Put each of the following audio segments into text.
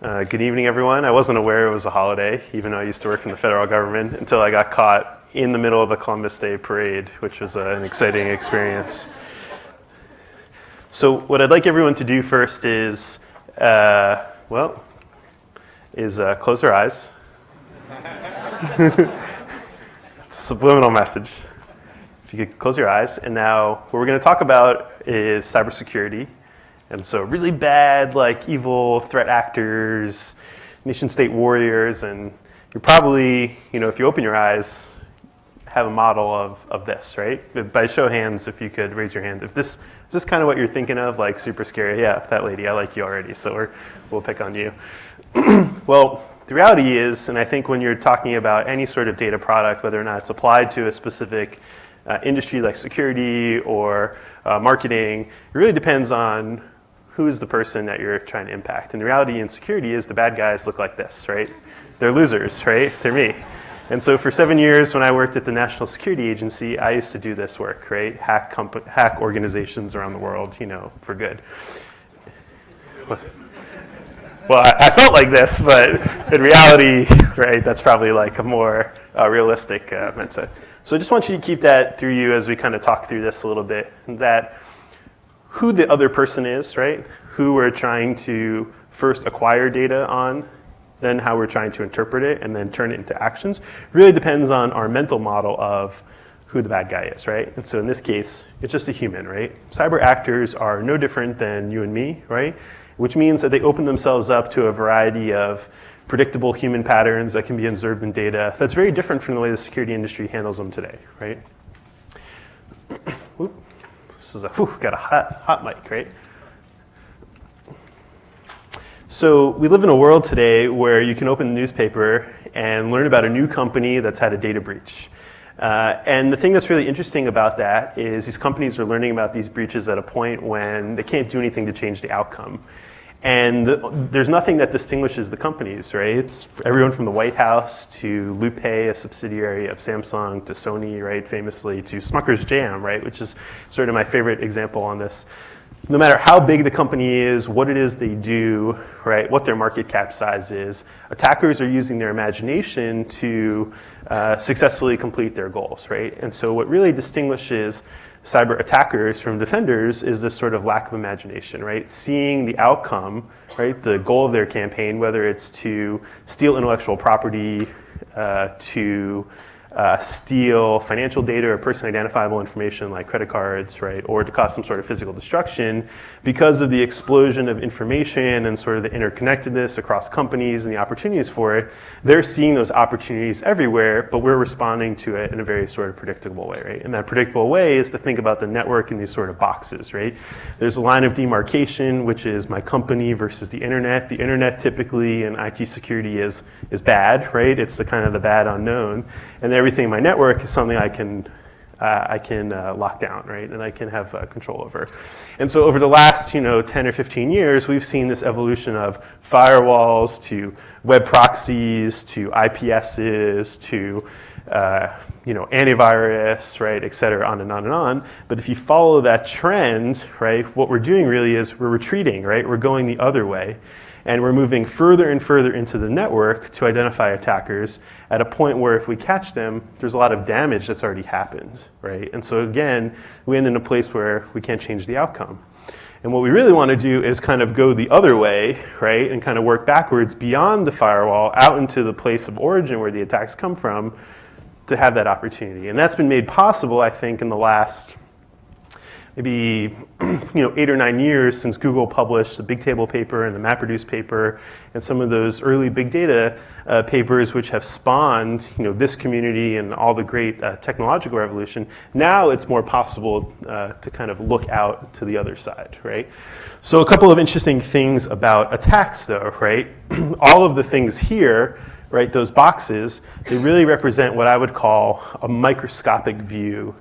Good evening, everyone. I wasn't aware it was a holiday, even though I used to work in the federal government, until I got caught in the middle of the Columbus Day parade, which was an exciting experience. So what I'd like everyone to do first is, close their eyes. It's a subliminal message. If you could close your eyes. And now what we're going to talk about is cybersecurity. And so really bad, evil threat actors, nation-state warriors, and you're probably, if you open your eyes, have a model of this, right? But by show of hands, if you could raise your hand. If is this kind of what you're thinking of, super scary? Yeah, that lady, I like you already, so we'll pick on you. Well, the reality is, and I think when you're talking about any sort of data product, whether or not it's applied to a specific industry like security or marketing, it really depends on who is the person that you're trying to impact. And the reality in security is the bad guys look like this, right? They're losers, right? They're me. And so for 7 years when I worked at the National Security Agency, I used to do this work, right? Hack organizations around the world, for good. Well, I felt like this, but in reality, right, that's probably a more realistic mindset. So I just want you to keep that through you as we kind of talk through this a little bit, that who the other person is, right? Who we're trying to first acquire data on, then how we're trying to interpret it, and then turn it into actions, really depends on our mental model of who the bad guy is, right? And so in this case, it's just a human, right? Cyber actors are no different than you and me, right? Which means that they open themselves up to a variety of predictable human patterns that can be observed in data that's very different from the way the security industry handles them today, right? Oop. This is got a hot mic, right? So we live in a world today where you can open the newspaper and learn about a new company that's had a data breach. And the thing that's really interesting about that is these companies are learning about these breaches at a point when they can't do anything to change the outcome. And there's nothing that distinguishes the companies, right? It's everyone from the White House to Lupe, a subsidiary of Samsung, to Sony, right, famously, to Smucker's Jam, right, which is sort of my favorite example on this. No matter how big the company is, what it is they do, right, what their market cap size is, attackers are using their imagination to successfully complete their goals, right? And so what really distinguishes cyber attackers from defenders is this sort of lack of imagination, right? Seeing the outcome, right, the goal of their campaign, whether it's to steal intellectual property, to steal financial data or personally identifiable information like credit cards, right, or to cause some sort of physical destruction, because of the explosion of information and sort of the interconnectedness across companies and the opportunities for it, they're seeing those opportunities everywhere, but we're responding to it in a very sort of predictable way, right? And that predictable way is to think about the network in these sort of boxes, right? There's a line of demarcation, which is my company versus the internet. The internet typically in IT security is bad, right? It's the kind of the bad unknown. And everything in my network is something I can lock down, right? And I can have control over. And so over the last 10 or 15 years, we've seen this evolution of firewalls to web proxies to IPSs to antivirus, right, et cetera, on and on and on. But if you follow that trend, right, what we're doing really is we're retreating, right? We're going the other way. And we're moving further and further into the network to identify attackers at a point where if we catch them, there's a lot of damage that's already happened, right? And so again, we end in a place where we can't change the outcome. And what we really want to do is kind of go the other way, right? And kind of work backwards beyond the firewall out into the place of origin where the attacks come from to have that opportunity. And that's been made possible, I think, in the last maybe 8 or 9 years since Google published the Big Table paper and the MapReduce paper and some of those early big data papers which have spawned this community and all the great technological revolution. Now it's more possible to kind of look out to the other side, right? So a couple of interesting things about attacks though, right? All of the things here, right, those boxes, they really represent what I would call a microscopic view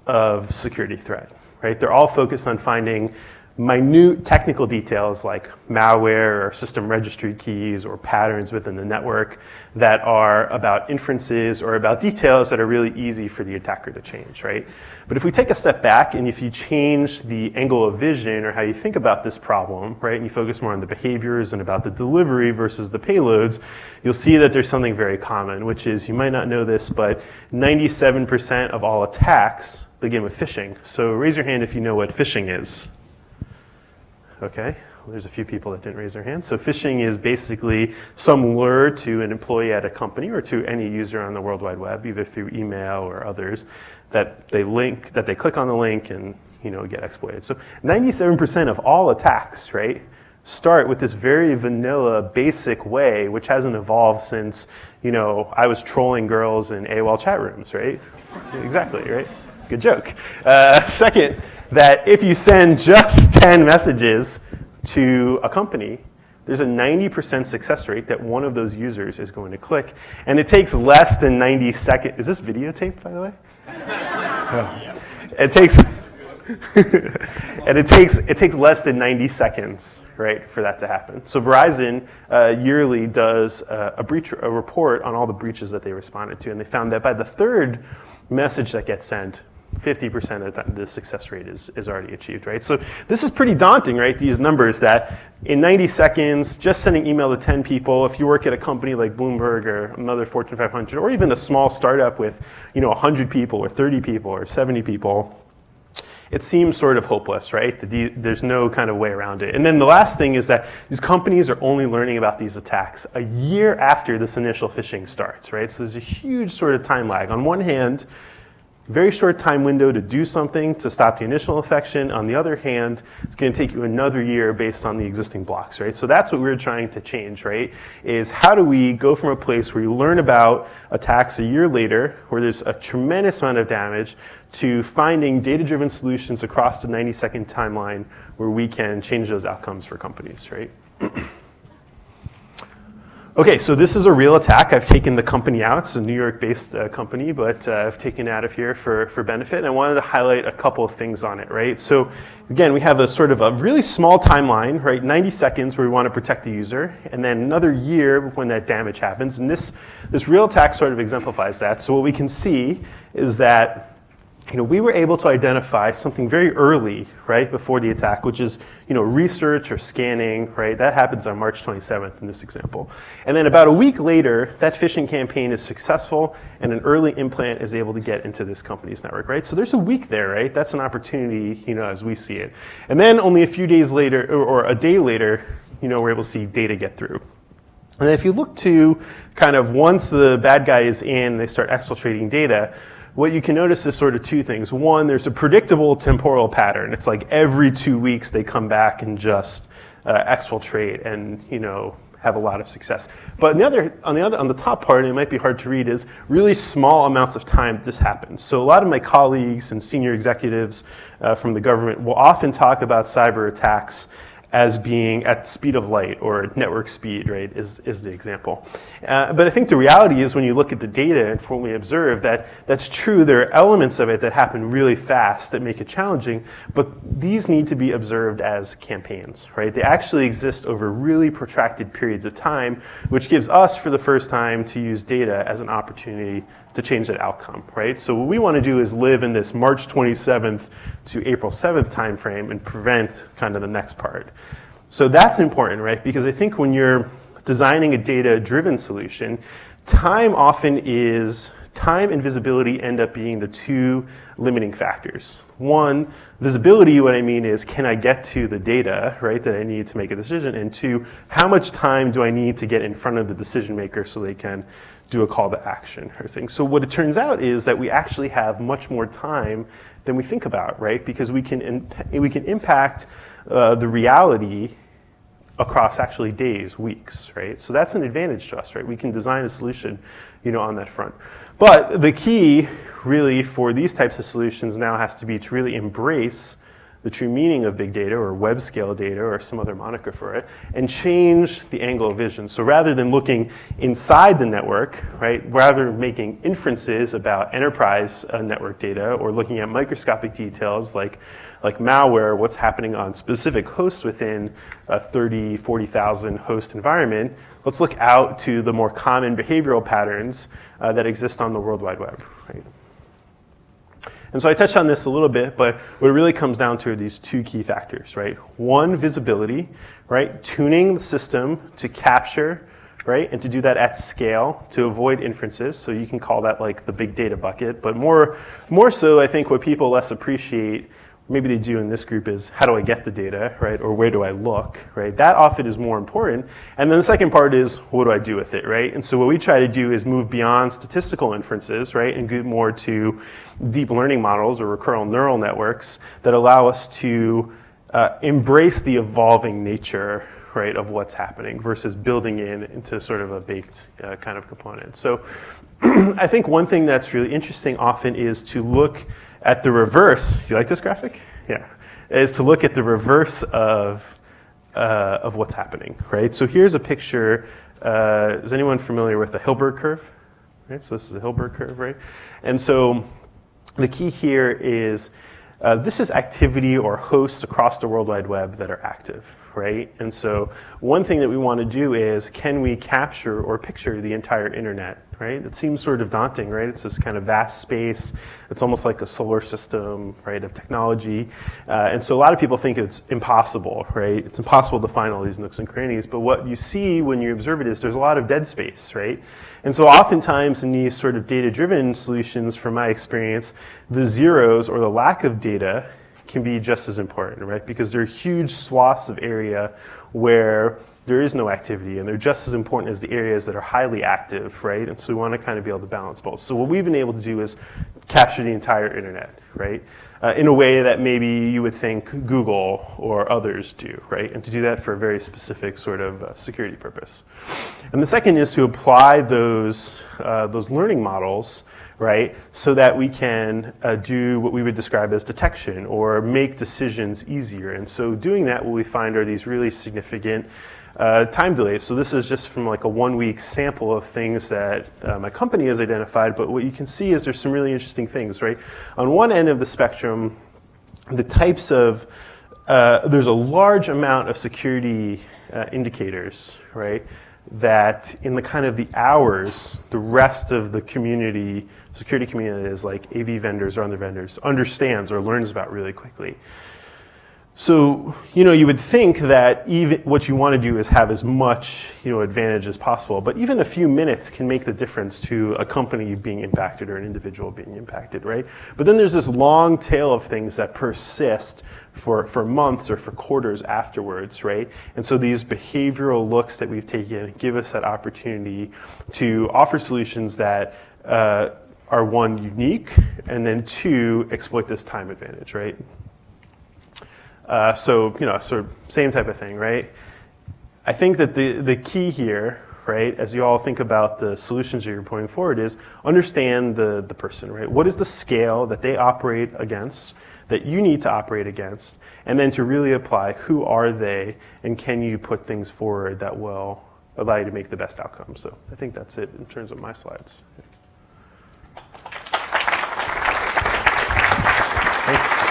of security threat. Right? They're all focused on finding minute technical details like malware or system registry keys or patterns within the network that are about inferences or about details that are really easy for the attacker to change, right? But if we take a step back and if you change the angle of vision or how you think about this problem, right, and you focus more on the behaviors and about the delivery versus the payloads, you'll see that there's something very common, which is, you might not know this, but 97% of all attacks begin with phishing. So raise your hand if you know what phishing is. Okay, well, there's a few people that didn't raise their hands. So phishing is basically some lure to an employee at a company or to any user on the World Wide Web, either through email or others, that they click on the link and get exploited. So 97% of all attacks, right, start with this very vanilla, basic way, which hasn't evolved since I was trolling girls in AOL chat rooms, right? Exactly, right? Good joke. Second, that if you send just 10 messages to a company, there's a 90% success rate that one of those users is going to click. And it takes less than 90 seconds. Is this videotaped, by the way? Oh. It takes, and it takes less than 90 seconds, right, for that to happen. So Verizon yearly does a report on all the breaches that they responded to. And they found that by the third message that gets sent, 50% of the success rate is already achieved, right? So this is pretty daunting, right? These numbers that in 90 seconds, just sending email to 10 people, if you work at a company like Bloomberg or another Fortune 500, or even a small startup with 100 people or 30 people or 70 people, it seems sort of hopeless, right? There's no kind of way around it. And then the last thing is that these companies are only learning about these attacks a year after this initial phishing starts, right? So there's a huge sort of time lag. On one hand, very short time window to do something to stop the initial infection. On the other hand, it's going to take you another year based on the existing blocks, right? So that's what we're trying to change, right? Is how do we go from a place where you learn about attacks a year later, where there's a tremendous amount of damage, to finding data-driven solutions across the 90-second timeline where we can change those outcomes for companies, right? Okay, so this is a real attack. I've taken the company out. It's a New York-based company, but I've taken it out of here for benefit. And I wanted to highlight a couple of things on it, right? So again, we have a sort of a really small timeline, right? 90 seconds where we want to protect the user, and then another year when that damage happens. And this real attack sort of exemplifies that. So what we can see is that we were able to identify something very early, right, before the attack, which is, research or scanning, right? That happens on March 27th in this example. And then about a week later, that phishing campaign is successful and an early implant is able to get into this company's network, right? So there's a week there, right? That's an opportunity, as we see it. And then only a few days later, or a day later, we're able to see data get through. And if you look to kind of once the bad guy is in, they start exfiltrating data, what you can notice is sort of two things. One, there's a predictable temporal pattern. It's like every 2 weeks they come back and just exfiltrate and have a lot of success. But on the top part, and it might be hard to read, is really small amounts of time this happens. So a lot of my colleagues and senior executives from the government will often talk about cyber attacks as being at speed of light or network speed, right, is the example. But I think the reality is when you look at the data and from what we observe, that's true. There are elements of it that happen really fast that make it challenging, but these need to be observed as campaigns, right? They actually exist over really protracted periods of time, which gives us, for the first time, to use data as an opportunity to change that outcome, right? So what we want to do is live in this March 27th to April 7th timeframe and prevent kind of the next part. So that's important, right? Because I think when you're designing a data-driven solution, time and visibility end up being the two limiting factors. One, visibility, what I mean is, can I get to the data, right, that I need to make a decision? And two, how much time do I need to get in front of the decision maker so they can do a call to action or thing. So what it turns out is that we actually have much more time than we think about, right? Because we can impact the reality across actually days, weeks, right? So that's an advantage to us, right? We can design a solution, on that front. But the key really for these types of solutions now has to be to really embrace the true meaning of big data or web scale data or some other moniker for it, and change the angle of vision. So rather than looking inside the network, right, rather than making inferences about enterprise network data or looking at microscopic details like malware, what's happening on specific hosts within a 30, 40,000 host environment, let's look out to the more common behavioral patterns that exist on the World Wide Web, right? And so I touched on this a little bit, but what it really comes down to are these two key factors, right? One, visibility, right? Tuning the system to capture, right? And to do that at scale to avoid inferences. So you can call that like the big data bucket. But more so, I think what people less appreciate, maybe they do in this group, is how do I get the data, right? Or where do I look, right? That often is more important. And then the second part is, what do I do with it, right? And so what we try to do is move beyond statistical inferences, right? And get more to deep learning models or recurrent neural networks that allow us to embrace the evolving nature, right, of what's happening versus building into sort of a baked kind of component. So I think one thing that's really interesting often is to look at the reverse. You like this graphic? Yeah. Is to look at the reverse of what's happening, right? So here's a picture. Is anyone familiar with the Thelbert Curve? Right. So this is the Thelbert Curve, right? And so the key here is this is activity or hosts across the World Wide Web that are active, right? And so one thing that we want to do is, can we capture or picture the entire internet, right? It seems sort of daunting, right? It's this kind of vast space. It's almost like a solar system, right, of technology. And so a lot of people think it's impossible, right? It's impossible to find all these nooks and crannies. But what you see when you observe it is there's a lot of dead space, right? And so oftentimes in these sort of data-driven solutions, from my experience, the zeros or the lack of data can be just as important, right? Because there are huge swaths of area where there is no activity, and they're just as important as the areas that are highly active, right? And so we want to kind of be able to balance both. So what we've been able to do is capture the entire internet, right? In a way that maybe you would think Google or others do, right? And to do that for a very specific sort of security purpose. And the second is to apply those learning models, right, so that we can do what we would describe as detection or make decisions easier. And so doing that, what we find are these really significant time delays. So this is just from like a 1-week sample of things that my company has identified, but what you can see is there's some really interesting things, right? On one end of the spectrum, the types of, there's a large amount of security indicators, right, that in the kind of the hours, the rest of the community, security community is like AV vendors or other vendors, understands or learns about really quickly. So, you would think that even what you want to do is have as much, advantage as possible. But even a few minutes can make the difference to a company being impacted or an individual being impacted, right? But then there's this long tail of things that persist for months or for quarters afterwards, right? And so these behavioral looks that we've taken give us that opportunity to offer solutions that are, one, unique, and then two, exploit this time advantage, right? So, sort of same type of thing, right? I think that the key here, right, as you all think about the solutions that you're putting forward, is understand the person, right? What is the scale that they operate against, that you need to operate against, and then to really apply who are they, and can you put things forward that will allow you to make the best outcome. So I think that's it in terms of my slides. Thanks.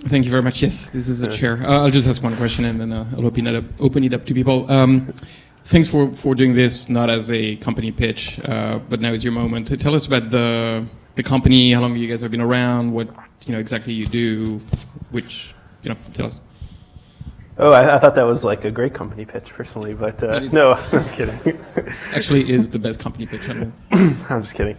Thank you very much. Yes, this is a chair. I'll just ask one question and then I'll open it up to people. Thanks for doing this, not as a company pitch, but now is your moment. Tell us about the company, how long you guys have been around, what exactly you do, which, tell us. Oh, I thought that was like a great company pitch, personally, but no, I was kidding. Actually, is the best company pitch ever. I'm just kidding.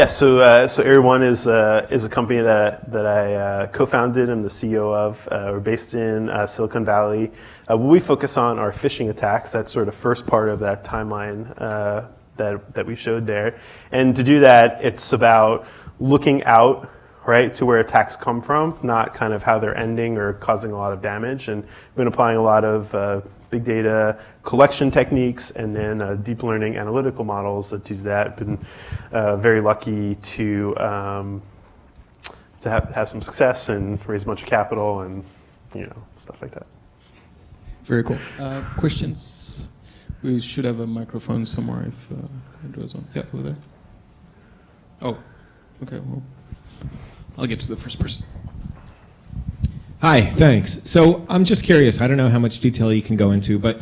So Area 1 is a company that I co-founded. I'm the CEO of. We're based in Silicon Valley. What we focus on are phishing attacks. That's sort of first part of that timeline that we showed there. And to do that, it's about looking out, right, to where attacks come from, not kind of how they're ending or causing a lot of damage. And we've been applying a lot of big data collection techniques, and then deep learning analytical models that do that. Been very lucky to have some success and raise a bunch of capital and stuff like that. Very cool. Questions? We should have a microphone somewhere if there was one. Yeah, over there. Oh, okay. Well, I'll get to the first person. Hi, thanks. So I'm just curious, I don't know how much detail you can go into, but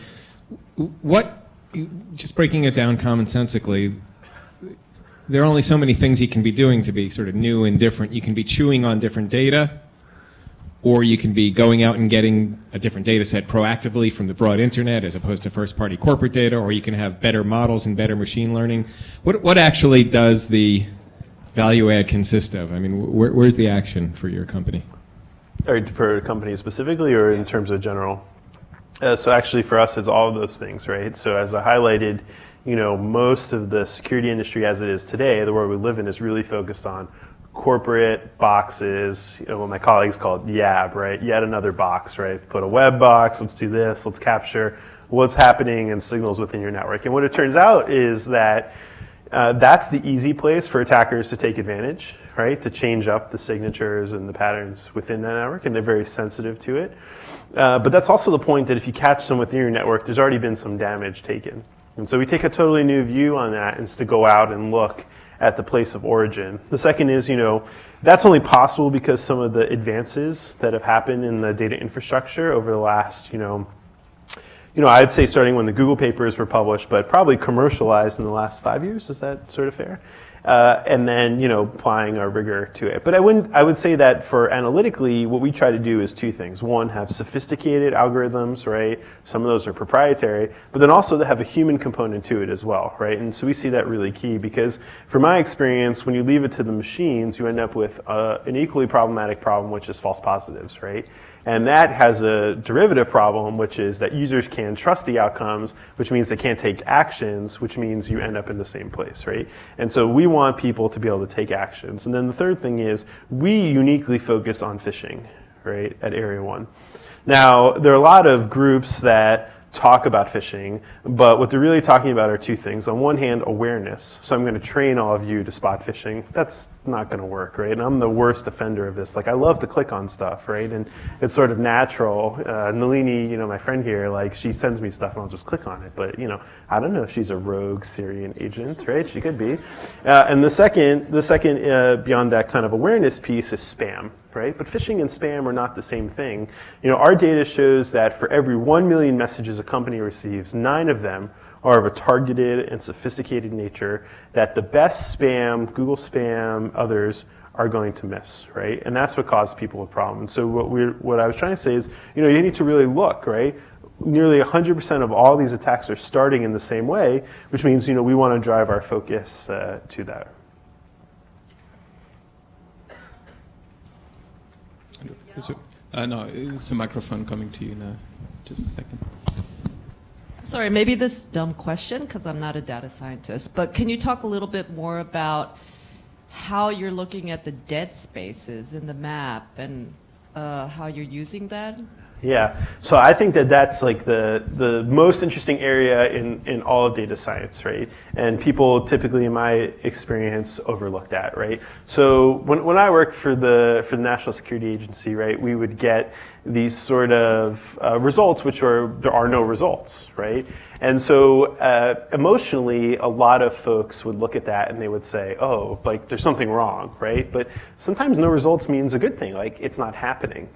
just breaking it down commonsensically, there are only so many things you can be doing to be sort of new and different. You can be chewing on different data, or you can be going out and getting a different data set proactively from the broad internet as opposed to first-party corporate data, or you can have better models and better machine learning. What actually does the value add consist of? I mean, where's the action for your company? Or for companies specifically, or in terms of general? So actually for us, it's all of those things, right? So as I highlighted, most of the security industry as it is today, the world we live in, is really focused on corporate boxes, what my colleagues call it YAB, right? Yet another box, right? Put a web box, let's do this, let's capture what's happening and signals within your network. And what it turns out is that that's the easy place for attackers to take advantage, right? To change up the signatures and the patterns within that network, and they're very sensitive to it. But that's also the point that if you catch them within your network, there's already been some damage taken. And so we take a totally new view on that, and it's to go out and look at the place of origin. The second is, that's only possible because some of the advances that have happened in the data infrastructure over the last, I'd say starting when the Google papers were published, but probably commercialized in the last 5 years. Is that sort of fair? And then, applying our rigor to it. But I would say that for analytically, what we try to do is two things. One, have sophisticated algorithms, right? Some of those are proprietary, but then also to have a human component to it as well, right? And so we see that really key because from my experience, when you leave it to the machines, you end up with an equally problematic problem, which is false positives, right? And that has a derivative problem, which is that users can't trust the outcomes, which means they can't take actions, which means you end up in the same place, right? And so we want people to be able to take actions. And then the third thing is we uniquely focus on phishing, right, at Area 1. Now, there are a lot of groups that talk about phishing, but what they're really talking about are two things. On one hand, awareness. So I'm going to train all of you to spot phishing. That's not going to work, right? And I'm the worst offender of this. Like, I love to click on stuff, right? And it's sort of natural. Nalini, my friend here, like, she sends me stuff and I'll just click on it. But, I don't know if she's a rogue Syrian agent, right? She could be. And the second, beyond that kind of awareness piece is spam, right? But phishing and spam are not the same thing. Our data shows that for every 1 million messages a company receives, 9 of them are of a targeted and sophisticated nature that the best spam, Google spam, others are going to miss, right? And that's what caused people a problem. And so what I was trying to say is, you need to really look, right? Nearly 100% of all these attacks are starting in the same way, which means, we want to drive our focus to that. No, it's a microphone coming to you in just a second. Sorry, maybe this is a dumb question because I'm not a data scientist, but can you talk a little bit more about how you're looking at the dead spaces in the map and how you're using that? Yeah, so I think that's like the most interesting area in all of data science, right? And people typically, in my experience, overlook that, right? So when I worked for the National Security Agency, right, we would get these sort of results, which there are no results, right? And so emotionally, a lot of folks would look at that and they would say, oh, like there's something wrong, right? But sometimes no results means a good thing, like it's not happening.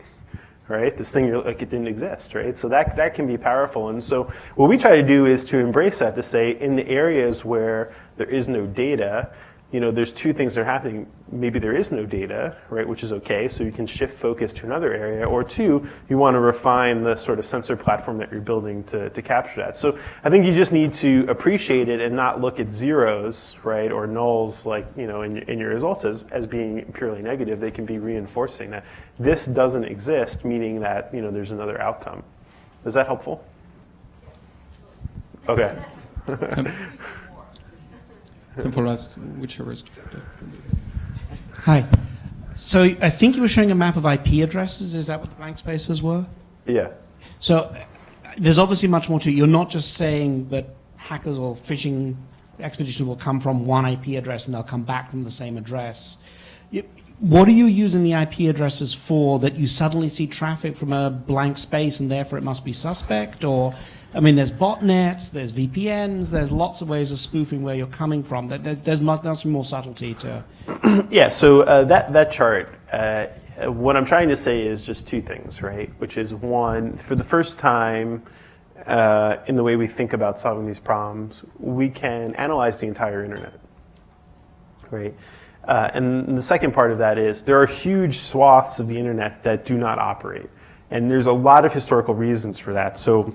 Right? This thing, it didn't exist, right? So that can be powerful. And so what we try to do is to embrace that, to say in the areas where there is no data, there's two things that are happening. Maybe there is no data, right, which is okay, so you can shift focus to another area. Or two, you want to refine the sort of sensor platform that you're building to capture that. So I think you just need to appreciate it and not look at zeros, right, or nulls like, in your results as being purely negative. They can be reinforcing that this doesn't exist, meaning that, there's another outcome. Is that helpful? Okay. And for us, whichever is. Hi. So I think you were showing a map of IP addresses. Is that what the blank spaces were? Yeah. So there's obviously much more to it. You're not just saying that hackers or phishing expeditions will come from one IP address and they'll come back from the same address. What are you using the IP addresses for, that you suddenly see traffic from a blank space and therefore it must be suspect? Or, I mean, there's botnets, there's VPNs, there's lots of ways of spoofing where you're coming from. There's much more subtlety to... Yeah, so that chart, what I'm trying to say is just two things, right? Which is, one, for the first time in the way we think about solving these problems, we can analyze the entire internet, right? And the second part of that is there are huge swaths of the internet that do not operate. And there's a lot of historical reasons for that. So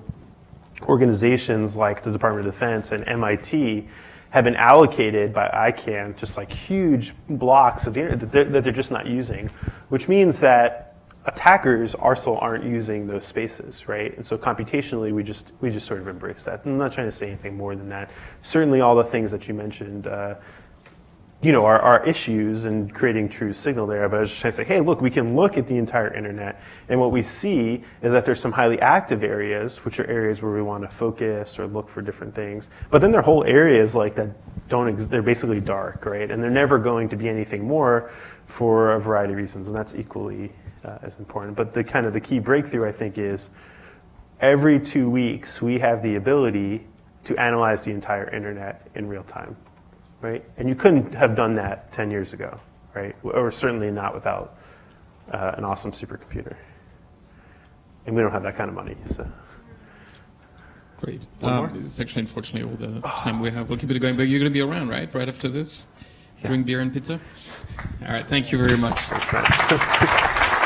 organizations like the Department of Defense and MIT have been allocated by ICANN just like huge blocks of the internet that they're just not using, which means that attackers also aren't using those spaces, right? And so computationally, we just sort of embrace that. I'm not trying to say anything more than that. Certainly all the things that you mentioned are issues in creating true signal there, but I was just trying to say, hey, look, we can look at the entire internet, and what we see is that there's some highly active areas, which are areas where we want to focus or look for different things, but then there are whole areas like that they're basically dark, right? And they're never going to be anything more for a variety of reasons, and that's equally as important. But the key breakthrough, I think, is every 2 weeks, we have the ability to analyze the entire internet in real time. Right? And you couldn't have done that 10 years ago, right? Or certainly not without an awesome supercomputer. And we don't have that kind of money, so. Great. It's actually, unfortunately, all the time we have. We'll keep it going, but you're going to be around, right? Right after this? Drink beer and pizza? All right, thank you very much. Thanks, man.